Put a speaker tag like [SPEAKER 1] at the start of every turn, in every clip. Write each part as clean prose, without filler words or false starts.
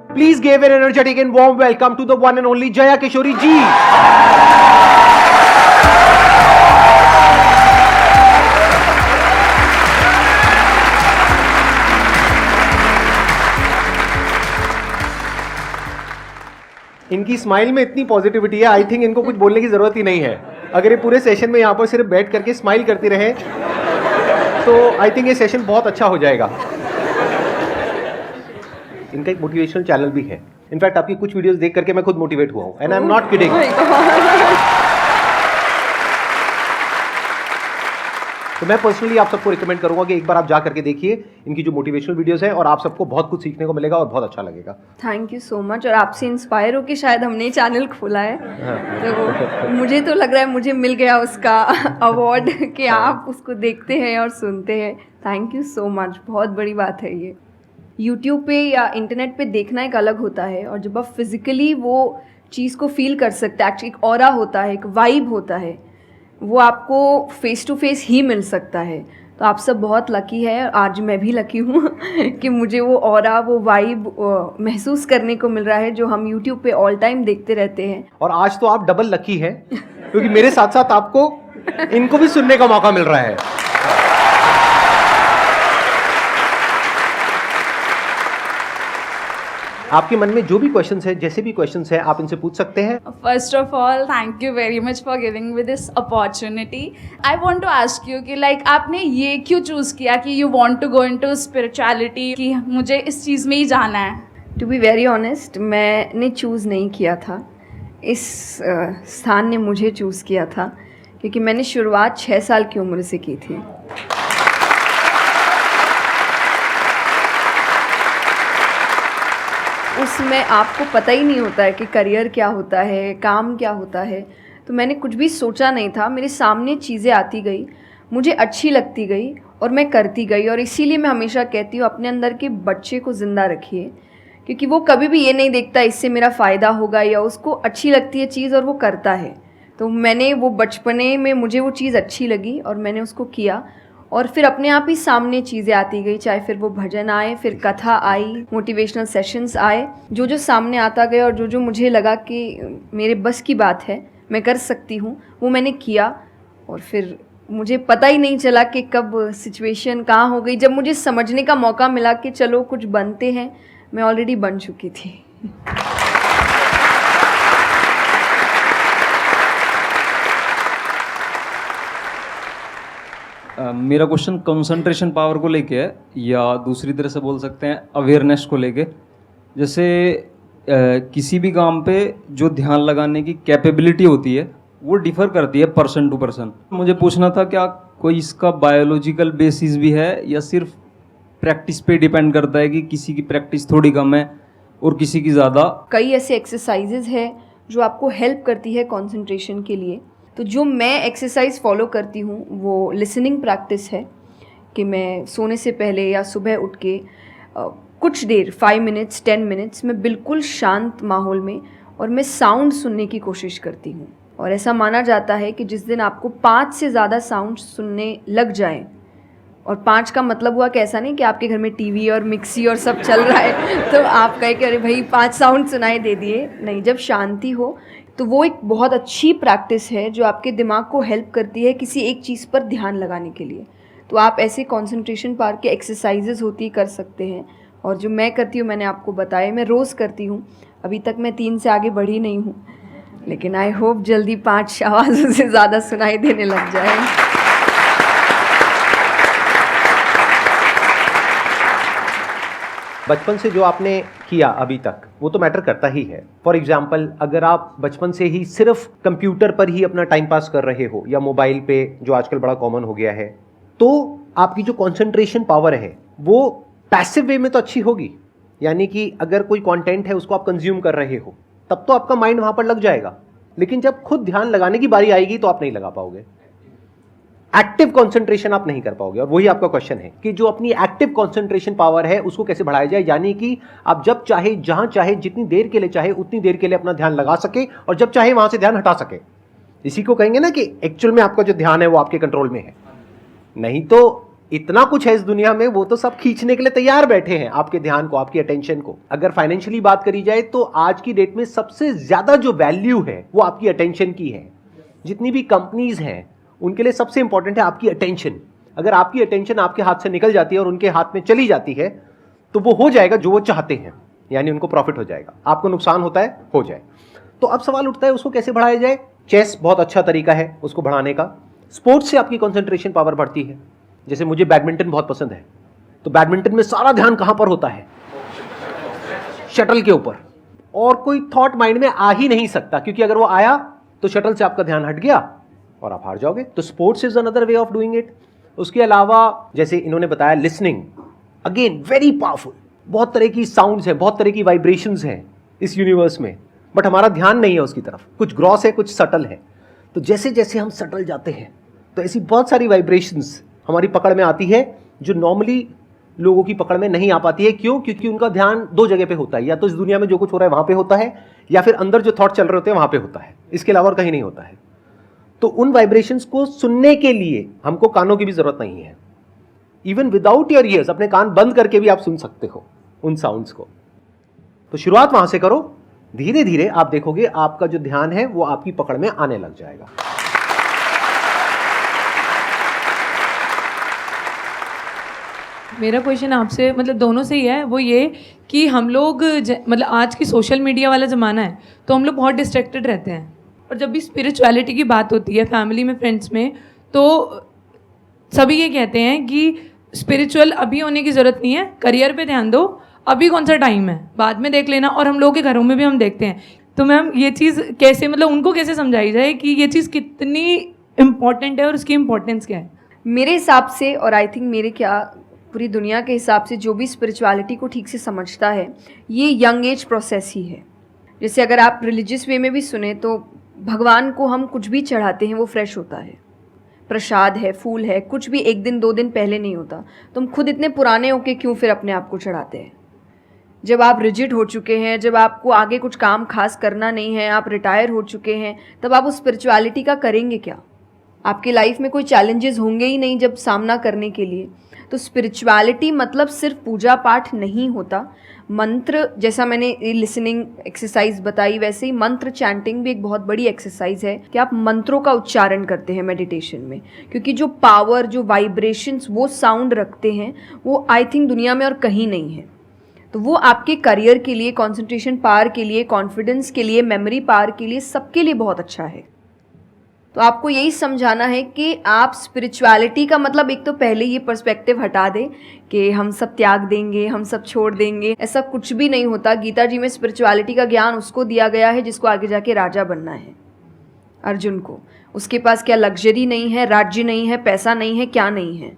[SPEAKER 1] Please give an energetic and warm welcome to the one and only Jaya Kishori ji. इनकी smile में इतनी positivity है, I think इनको कुछ बोलने की जरूरत ही नहीं है। अगर ये पूरे सेशन में यहाँ पर सिर्फ बैठ करके स्माइल करती रहे तो आई थिंक ये सेशन बहुत अच्छा हो जाएगा। इनका एक मोटिवेशनल चैनल भी है, इनफैक्ट आपकी कुछ वीडियोस देख करके मैं खुद मोटिवेट हुआ हूँ, and I am not kidding. तो मैं पर्सनली आप सबको रिकमेंड करूंगा कि एक बार आप जा करके देखिए इनकी जो मोटिवेशनल वीडियोस हैं, और आप सबको बहुत कुछ सीखने को मिलेगा और बहुत अच्छा लगेगा।
[SPEAKER 2] Thank you so much. और आपसे इंस्पायर होकर शायद हमने ये चैनल खोला है। तो मुझे तो लग रहा है मुझे मिल गया उसका अवार्ड कि आप उसको देखते हैं और सुनते हैं। थैंक यू सो मच, बहुत बड़ी बात है ये। यूट्यूब पे या इंटरनेट पे देखना एक अलग होता है, और जब आप फिजिकली वो चीज़ को फील कर सकते हैं, एक्चुअली एक ऑरा होता है, एक वाइब होता है, वो आपको फेस टू फेस ही मिल सकता है। तो आप सब बहुत लकी है, आज मैं भी लकी हूँ कि मुझे वो ऑरा, वो वाइब महसूस करने को मिल रहा है जो हम यूट्यूब पे ऑल टाइम देखते रहते हैं।
[SPEAKER 1] और आज तो आप डबल लकी हैं क्योंकि मेरे साथ साथ आपको इनको भी सुनने का मौका मिल रहा है। आपके मन में जो भी क्वेश्चंस है, जैसे भी क्वेश्चंस है, आप इनसे पूछ सकते हैं।
[SPEAKER 3] First of all, thank you very much for giving me this opportunity. I want to ask you कि like आपने ये क्यों चूज़ किया कि you want to go into spirituality, कि मुझे इस चीज़ में ही जाना है?
[SPEAKER 2] To be very honest, मैंने चूज़ नहीं किया था, इस स्थान ने मुझे चूज़ किया था, क्योंकि मैंने शुरुआत 6 साल की उम्र से की थी। उसमें आपको पता ही नहीं होता है कि करियर क्या होता है, काम क्या होता है। तो मैंने कुछ भी सोचा नहीं था, मेरे सामने चीज़ें आती गई, मुझे अच्छी लगती गई और मैं करती गई। और इसीलिए मैं हमेशा कहती हूँ अपने अंदर के बच्चे को ज़िंदा रखिए, क्योंकि वो कभी भी ये नहीं देखता इससे मेरा फ़ायदा होगा, या उसको अच्छी लगती है चीज़ और वो करता है। तो मैंने वो बचपने में मुझे वो चीज़ अच्छी लगी और मैंने उसको किया, और फिर अपने आप ही सामने चीज़ें आती गई, चाहे फिर वो भजन आए, फिर कथा आई, मोटिवेशनल सेशंस आए, जो जो सामने आता गया और जो जो मुझे लगा कि मेरे बस की बात है, मैं कर सकती हूँ, वो मैंने किया। और फिर मुझे पता ही नहीं चला कि कब सिचुएशन कहाँ हो गई। जब मुझे समझने का मौका मिला कि चलो कुछ बनते हैं, मैं ऑलरेडी बन चुकी थी।
[SPEAKER 4] मेरा क्वेश्चन कंसंट्रेशन पावर को लेके है, या दूसरी तरह से बोल सकते हैं अवेयरनेस को लेके। जैसे किसी भी काम पे जो ध्यान लगाने की कैपेबिलिटी होती है वो डिफ़र करती है पर्सन टू पर्सन। मुझे पूछना था क्या कोई इसका बायोलॉजिकल बेसिस भी है, या सिर्फ प्रैक्टिस पे डिपेंड करता है कि किसी की प्रैक्टिस थोड़ी कम है और किसी की ज़्यादा?
[SPEAKER 2] कई ऐसे एक्सरसाइजेज है जो आपको हेल्प करती है कंसंट्रेशन के लिए। तो जो मैं एक्सरसाइज फॉलो करती हूँ वो लिसनिंग प्रैक्टिस है, कि मैं सोने से पहले या सुबह उठ के कुछ देर 5 मिनट्स 10 मिनट्स मैं बिल्कुल शांत माहौल में और मैं साउंड सुनने की कोशिश करती हूँ। और ऐसा माना जाता है कि जिस दिन आपको 5 से ज़्यादा साउंड सुनने लग जाए, और 5 का मतलब हुआ कि ऐसा नहीं कि आपके घर में टीवी और मिक्सी और सब चल रहा है तो आप कहे कि अरे भाई 5 साउंड सुनाई दे दिए, नहीं। जब शांति हो तो वो एक बहुत अच्छी प्रैक्टिस है जो आपके दिमाग को हेल्प करती है किसी एक चीज़ पर ध्यान लगाने के लिए। तो आप ऐसे कंसंट्रेशन पावर के एक्सरसाइजेज होती कर सकते हैं, और जो मैं करती हूँ मैंने आपको बताया, मैं रोज़ करती हूँ। अभी तक मैं 3 से आगे बढ़ी नहीं हूँ, लेकिन आई होप जल्दी 5 आवाज़ों से ज़्यादा सुनाई देने लग जाए।
[SPEAKER 1] बचपन से जो आपने किया अभी तक वो तो मैटर करता ही है। फॉर एग्जाम्पल, अगर आप बचपन से ही सिर्फ कंप्यूटर पर ही अपना टाइम पास कर रहे हो या मोबाइल पे, जो आजकल बड़ा कॉमन हो गया है, तो आपकी जो कंसंट्रेशन पावर है वो पैसिव वे में तो अच्छी होगी। यानी कि अगर कोई कंटेंट है उसको आप कंज्यूम कर रहे हो तब तो आपका माइंड वहां पर लग जाएगा, लेकिन जब खुद ध्यान लगाने की बारी आएगी तो आप नहीं लगा पाओगे। एक्टिव कंसंट्रेशन आप नहीं कर पाओगे। और वही आपका क्वेश्चन है कि जो अपनी एक्टिव कंसंट्रेशन पावर है उसको कैसे बढ़ाया जाए, यानी कि आप जब चाहे, जहां चाहे, जितनी देर के लिए चाहे उतनी देर के लिए अपना ध्यान लगा सके, और जब चाहे वहां से ध्यान हटा सके। इसी को कहेंगे ना कि एक्चुअल में आपका जो ध्यान है वो आपके कंट्रोल में है। नहीं तो इतना कुछ है इस दुनिया में, वो तो सब खींचने के लिए तैयार बैठे हैं आपके ध्यान को, आपकी अटेंशन को। अगर फाइनेंशियली बात करी जाए तो आज की डेट में सबसे ज्यादा जो वैल्यू है वो आपकी अटेंशन की है। जितनी भी कंपनीज हैं उनके लिए सबसे इंपॉर्टेंट है आपकी अटेंशन। अगर आपकी अटेंशन आपके हाथ से निकल जाती है और उनके हाथ में चली जाती है तो वो हो जाएगा जो वो चाहते हैं, यानी उनको प्रॉफिट हो जाएगा, आपको नुकसान होता है हो जाए। तो अब सवाल उठता है उसको कैसे बढ़ाया जाए। चेस बहुत अच्छा तरीका है उसको बढ़ाने का। स्पोर्ट्स से आपकी कंसंट्रेशन पावर बढ़ती है। जैसे मुझे बैडमिंटन बहुत पसंद है, तो बैडमिंटन में सारा ध्यान कहां पर होता है? शटल के ऊपर, और कोई थॉट माइंड में आ ही नहीं सकता, क्योंकि अगर वो आया तो शटल से आपका ध्यान हट गया और आप हार जाओगे। तो sports is another way of doing it. उसके अलावा जैसे इन्होंने बताया लिसनिंग, अगेन वेरी पावरफुल। बहुत तरह की साउंड्स हैं, बहुत तरह की वाइब्रेशंस हैं इस यूनिवर्स में, बट हमारा ध्यान नहीं है उसकी तरफ। कुछ ग्रॉस है, कुछ सटल है। तो जैसे जैसे हम सटल जाते हैं तो ऐसी बहुत सारी वाइब्रेशंस हमारी पकड़ में आती है जो नॉर्मली लोगों की पकड़ में नहीं आ पाती है। क्यों? क्योंकि उनका ध्यान दो जगह पे होता है, या तो इस दुनिया में जो कुछ हो रहा है वहां पे होता है, या फिर अंदर जो थॉट चल रहे होते हैं वहां पे होता है। इसके अलावा और कहीं नहीं होता है। तो उन वाइब्रेशंस को सुनने के लिए हमको कानों की भी जरूरत नहीं है। इवन विदाउट योर ईयर्स, अपने कान बंद करके भी आप सुन सकते हो उन साउंड्स को। तो शुरुआत वहां से करो, धीरे धीरे आप देखोगे आपका जो ध्यान है वो आपकी पकड़ में आने लग जाएगा।
[SPEAKER 5] मेरा क्वेश्चन आपसे मतलब दोनों से ही है, वो ये कि हम लोग मतलब आज की सोशल मीडिया वाला ज़माना है तो हम लोग बहुत डिस्ट्रैक्टेड रहते हैं, और जब भी स्पिरिचुअलिटी की बात होती है फैमिली में, फ्रेंड्स में, तो सभी ये कहते हैं कि स्पिरिचुअल अभी होने की ज़रूरत नहीं है, करियर पे ध्यान दो, अभी कौन सा टाइम है, बाद में देख लेना। और हम लोगों के घरों में भी हम देखते हैं। तो मैम ये चीज़ कैसे, मतलब उनको कैसे समझाई जाए कि ये चीज़ कितनी इम्पॉर्टेंट है और उसकी इम्पोर्टेंस क्या है?
[SPEAKER 2] मेरे हिसाब से, और आई थिंक मेरे क्या पूरी दुनिया के हिसाब से, जो भी स्पिरिचुअलिटी को ठीक से समझता है ये यंग एज प्रोसेस ही है। जैसे अगर आप रिलीजियस वे में भी सुने तो भगवान को हम कुछ भी चढ़ाते हैं वो फ्रेश होता है। प्रसाद है, फूल है, कुछ भी एक दिन दो दिन पहले नहीं होता। तो हम खुद इतने पुराने होके क्यों फिर अपने आप को चढ़ाते हैं? जब आप रिजिड हो चुके हैं, जब आपको आगे कुछ काम खास करना नहीं है, आप रिटायर हो चुके हैं, तब आप उस स्पिरिचुअलिटी का करेंगे क्या? आपकी लाइफ में कोई चैलेंजेस होंगे ही नहीं जब सामना करने के लिए। तो स्पिरिचुअलिटी मतलब सिर्फ पूजा पाठ नहीं होता। मंत्र, जैसा मैंने लिसनिंग एक्सरसाइज बताई, वैसे ही मंत्र चैंटिंग भी एक बहुत बड़ी एक्सरसाइज है कि आप मंत्रों का उच्चारण करते हैं मेडिटेशन में, क्योंकि जो पावर, जो वाइब्रेशंस वो साउंड रखते हैं वो आई थिंक दुनिया में और कहीं नहीं है। तो वो आपके करियर के लिए, कंसंट्रेशन पावर के लिए, कॉन्फिडेंस के लिए, मेमोरी पावर के लिए, सबके लिए बहुत अच्छा है। तो आपको यही समझाना है कि आप स्पिरिचुअलिटी का मतलब, एक तो पहले ये पर्सपेक्टिव हटा दें कि हम सब त्याग देंगे, हम सब छोड़ देंगे। ऐसा कुछ भी नहीं होता। गीता जी में स्पिरिचुअलिटी का ज्ञान उसको दिया गया है जिसको आगे जाके राजा बनना है, अर्जुन को। उसके पास क्या लग्जरी नहीं है, राज्य नहीं है, पैसा नहीं है, क्या नहीं है।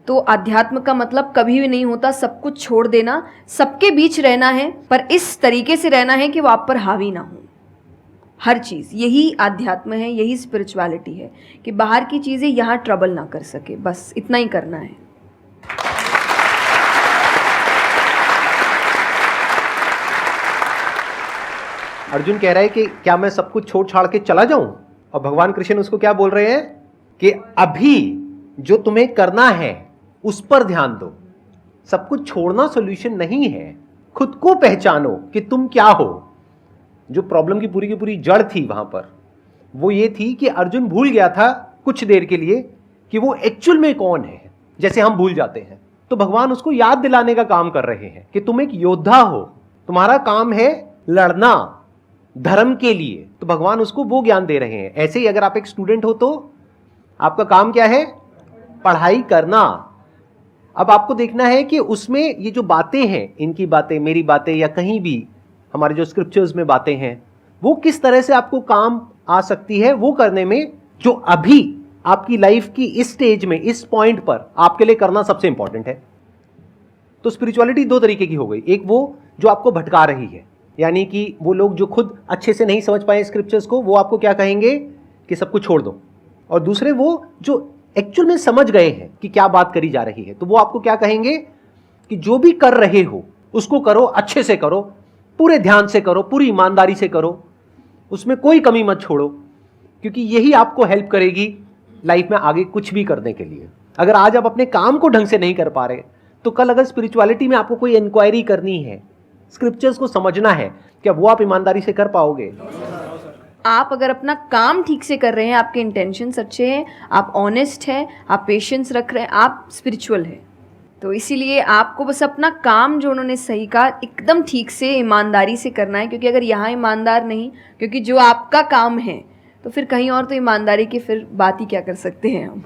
[SPEAKER 2] तो अध्यात्म का मतलब कभी भी नहीं होता सब कुछ छोड़ देना, सबके बीच रहना है, पर इस तरीके से रहना है कि वो आप पर हावी ना हो हर चीज़। यही आध्यात्म है, यही स्पिरिचुअलिटी है कि बाहर की चीज़ें यहाँ ट्रबल ना कर सके, बस इतना ही करना है।
[SPEAKER 1] अर्जुन कह रहा है कि क्या मैं सब कुछ छोड़ छाड़ के चला जाऊं? और भगवान कृष्ण उसको क्या बोल रहे हैं कि अभी जो तुम्हें करना है उस पर ध्यान दो। सब कुछ छोड़ना सॉल्यूशन नहीं है। खुद को पहचानो कि तुम क्या हो। जो प्रॉब्लम की पूरी जड़ थी वहां पर वो ये थी कि अर्जुन भूल गया था कुछ देर के लिए कि वो एक्चुअल में कौन है, जैसे हम भूल जाते हैं। तो भगवान उसको याद दिलाने का काम कर रहे हैं कि तुम एक योद्धा हो, तुम्हारा काम है लड़ना धर्म के लिए। तो भगवान उसको वो ज्ञान दे रहे हैं। ऐसे ही अगर आप एक स्टूडेंट हो तो आपका काम क्या है? पढ़ाई करना। अब आपको देखना है कि उसमें ये जो बातें हैं, इनकी बातें, मेरी बातें, या कहीं भी हमारे जो स्क्रिप्चर्स में बातें हैं, वो किस तरह से आपको काम आ सकती है वो करने में, जो अभी आपकी लाइफ की इस स्टेज में, इस पॉइंट पर आपके लिए करना सबसे इंपॉर्टेंट है। तो स्पिरिचुअलिटी दो तरीके की हो गई। एक वो जो आपको भटका रही है, यानी कि वो लोग जो खुद अच्छे से नहीं समझ पाए स्क्रिप्चर्स को, वो आपको क्या कहेंगे कि सब कुछ छोड़ दो। और दूसरे वो जो एक्चुअल में समझ गए हैं कि क्या बात करी जा रही है, तो वो आपको क्या कहेंगे कि जो भी कर रहे हो उसको करो, अच्छे से करो, पूरे ध्यान से करो, पूरी ईमानदारी से करो, उसमें कोई कमी मत छोड़ो, क्योंकि यही आपको हेल्प करेगी लाइफ में आगे कुछ भी करने के लिए। अगर आज आप अपने काम को ढंग से नहीं कर पा रहे, तो कल अगर स्पिरिचुअलिटी में आपको कोई इंक्वायरी करनी है, स्क्रिप्चर्स को समझना है, क्या वो आप ईमानदारी से कर पाओगे?
[SPEAKER 2] आप अगर अपना काम ठीक से कर रहे हैं, आपके इंटेंशंस अच्छे हैं, आप ऑनेस्ट हैं, आप पेशेंस रख रहे हैं, आप स्पिरिचुअल हैं। तो इसीलिए आपको बस अपना काम जो उन्होंने सही कहा एकदम ठीक से ईमानदारी से करना है, क्योंकि अगर यहाँ ईमानदार नहीं, क्योंकि जो आपका काम है तो फिर कहीं और तो ईमानदारी की फिर बात ही क्या कर सकते हैं हम।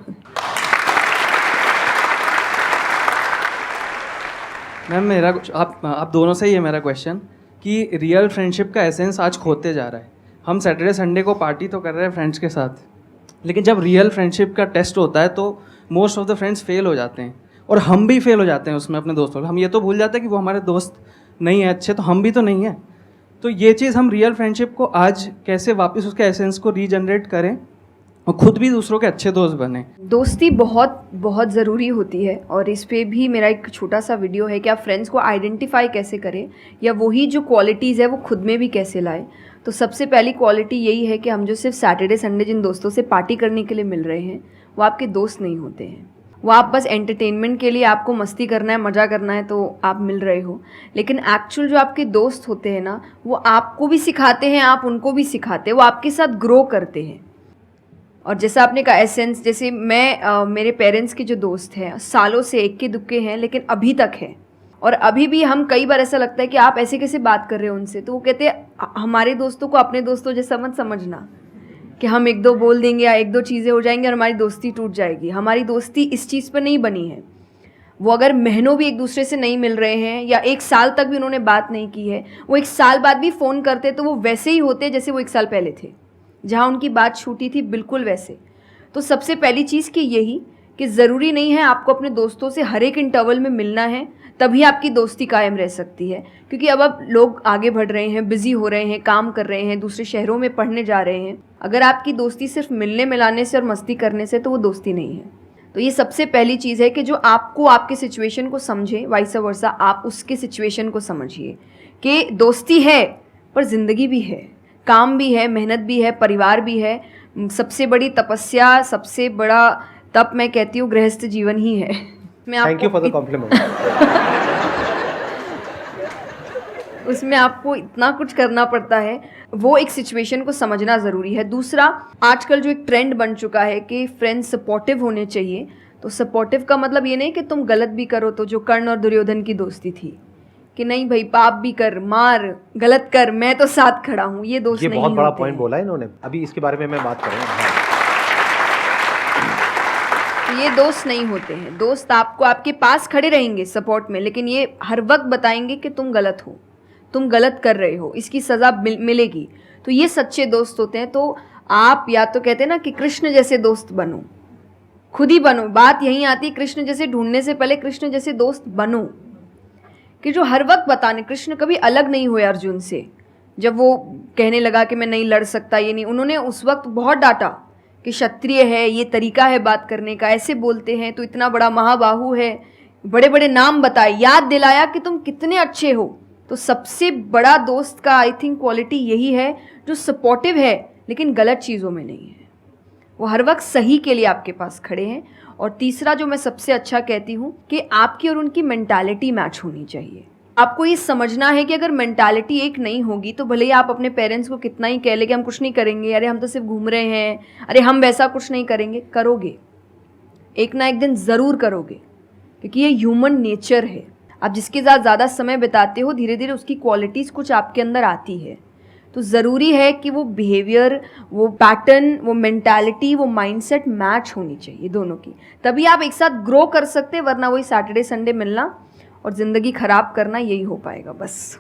[SPEAKER 6] मैम मेरा आप दोनों से ही है मेरा क्वेश्चन कि रियल फ्रेंडशिप का एसेंस आज खोते जा रहा है। हम सैटरडे संडे को पार्टी तो कर रहे हैं फ्रेंड्स के साथ, लेकिन जब रियल फ्रेंडशिप का टेस्ट होता है तो most of the friends fail हो जाते हैं, और हम भी फेल हो जाते हैं उसमें अपने दोस्तों। हम ये तो भूल जाते हैं कि वो हमारे दोस्त नहीं है अच्छे, तो हम भी तो नहीं हैं। तो ये चीज़ हम रियल फ्रेंडशिप को आज कैसे वापस उसके एसेंस को रीजनरेट करें और खुद भी दूसरों के अच्छे दोस्त बने।
[SPEAKER 2] दोस्ती बहुत बहुत ज़रूरी होती है, और इस पे भी मेरा एक छोटा सा वीडियो है कि आप फ्रेंड्स को आइडेंटिफाई कैसे करें, या वही जो क्वालिटीज़ है वो खुद में भी कैसे लाएं। तो सबसे पहली क्वालिटी यही है कि हम जो सिर्फ सैटरडे संडे जिन दोस्तों से पार्टी करने के लिए मिल रहे हैं वो आपके दोस्त नहीं होते हैं। वो आप बस एंटरटेनमेंट के लिए, आपको मस्ती करना है, मज़ा करना है तो आप मिल रहे हो, लेकिन एक्चुअल जो आपके दोस्त होते हैं ना, वो आपको भी सिखाते हैं, आप उनको भी सिखाते हैं, वो आपके साथ ग्रो करते हैं। और जैसा आपने कहा एसेंस, जैसे मैं मेरे पेरेंट्स के जो दोस्त हैं सालों से इक्के दुक्के हैं, लेकिन अभी तक हैं, और अभी भी हम कई बार ऐसा लगता है कि आप ऐसे कैसे बात कर रहे हो उनसे, तो वो कहते हैं हमारे दोस्तों को अपने दोस्तों जैसा मत समझना कि हम एक दो बोल देंगे या एक दो चीज़ें हो जाएंगी और हमारी दोस्ती टूट जाएगी। हमारी दोस्ती इस चीज़ पर नहीं बनी है। वो अगर महीनों भी एक दूसरे से नहीं मिल रहे हैं या एक साल तक भी उन्होंने बात नहीं की है, वो एक साल बाद भी फ़ोन करते तो वो वैसे ही होते जैसे वो एक साल पहले थे, जहाँ उनकी बात छूटी थी बिल्कुल वैसे। तो सबसे पहली चीज़ कि यही कि ज़रूरी नहीं है आपको अपने दोस्तों से हर एक इंटरवल में मिलना है तभी आपकी दोस्ती कायम रह सकती है, क्योंकि अब लोग आगे बढ़ रहे हैं, बिज़ी हो रहे हैं, काम कर रहे हैं, दूसरे शहरों में पढ़ने जा रहे हैं। अगर आपकी दोस्ती सिर्फ मिलने मिलाने से और मस्ती करने से, तो वो दोस्ती नहीं है। तो ये सबसे पहली चीज़ है कि जो आपको आपके सिचुएशन को समझे, वाइस वर्सा आप उसके सिचुएशन को समझिए कि दोस्ती है पर ज़िंदगी भी है, काम भी है, मेहनत भी है, परिवार भी है। सबसे बड़ी तपस्या, सबसे बड़ा तप मैं कहती हूँ गृहस्थ जीवन ही है।
[SPEAKER 1] Thank you for the compliment.
[SPEAKER 2] उसमें आपको इतना कुछ करना पड़ता है, वो एक सिचुएशन को समझना ज़रूरी है। दूसरा, आजकल जो एक ट्रेंड बन चुका है कि फ्रेंड्स सपोर्टिव होने चाहिए, तो सपोर्टिव का मतलब ये नहीं कि तुम गलत भी करो, तो जो कर्ण और दुर्योधन की दोस्ती थी कि नहीं भाई पाप भी कर, मार, गलत कर, मैं तो साथ खड़ा हूँ, ये दोस्त
[SPEAKER 1] ये
[SPEAKER 2] नहीं
[SPEAKER 1] बहुत बड़ा
[SPEAKER 2] होते
[SPEAKER 1] पॉइंट
[SPEAKER 2] हैं।
[SPEAKER 1] बोला है इन्होंने, अभी इसके बारे में मैं बात करूँगा।
[SPEAKER 2] ये दोस्त नहीं होते हैं। दोस्त आपको आपके पास खड़े रहेंगे सपोर्ट में, लेकिन ये हर वक्त बताएंगे कि तुम गलत हो, तुम गलत कर रहे हो, इसकी सज़ा मिलेगी। तो ये सच्चे दोस्त होते हैं। तो आप या तो कहते हैं ना कि कृष्ण जैसे दोस्त बनो, खुद ही बनो। बात यहीं आती है, कृष्ण जैसे ढूंढने से पहले कृष्ण जैसे दोस्त बनो, कि जो हर वक्त बताने। कृष्ण कभी अलग नहीं हुए अर्जुन से। जब वो कहने लगा कि मैं नहीं लड़ सकता, ये नहीं, उन्होंने उस वक्त बहुत डांटा कि क्षत्रिय है, ये तरीका है बात करने का, ऐसे बोलते हैं, तो इतना बड़ा महाबाहु है, बड़े बड़े नाम बताए, याद दिलाया कि तुम कितने अच्छे हो। तो सबसे बड़ा दोस्त का आई थिंक क्वालिटी यही है, जो सपोर्टिव है लेकिन गलत चीज़ों में नहीं है, वो हर वक्त सही के लिए आपके पास खड़े हैं। और तीसरा जो मैं सबसे अच्छा कहती हूँ कि आपकी और उनकी मेंटालिटी मैच होनी चाहिए। आपको ये समझना है कि अगर मेंटालिटी एक नहीं होगी तो भले ही आप अपने पेरेंट्स को कितना ही कह ले कि हम कुछ नहीं करेंगे, अरे हम तो सिर्फ घूम रहे हैं, अरे हम वैसा कुछ नहीं करेंगे, करोगे, एक ना एक दिन ज़रूर करोगे, क्योंकि ये ह्यूमन नेचर है। आप जिसके साथ ज़्यादा समय बिताते हो, धीरे धीरे उसकी क्वालिटीज़ कुछ आपके अंदर आती है। तो ज़रूरी है कि वो बिहेवियर, वो पैटर्न, वो मेंटालिटी, वो माइंडसेट मैच होनी चाहिए दोनों की, तभी आप एक साथ ग्रो कर सकते हैं। वरना वही सैटरडे संडे मिलना और ज़िंदगी ख़राब करना, यही हो पाएगा बस।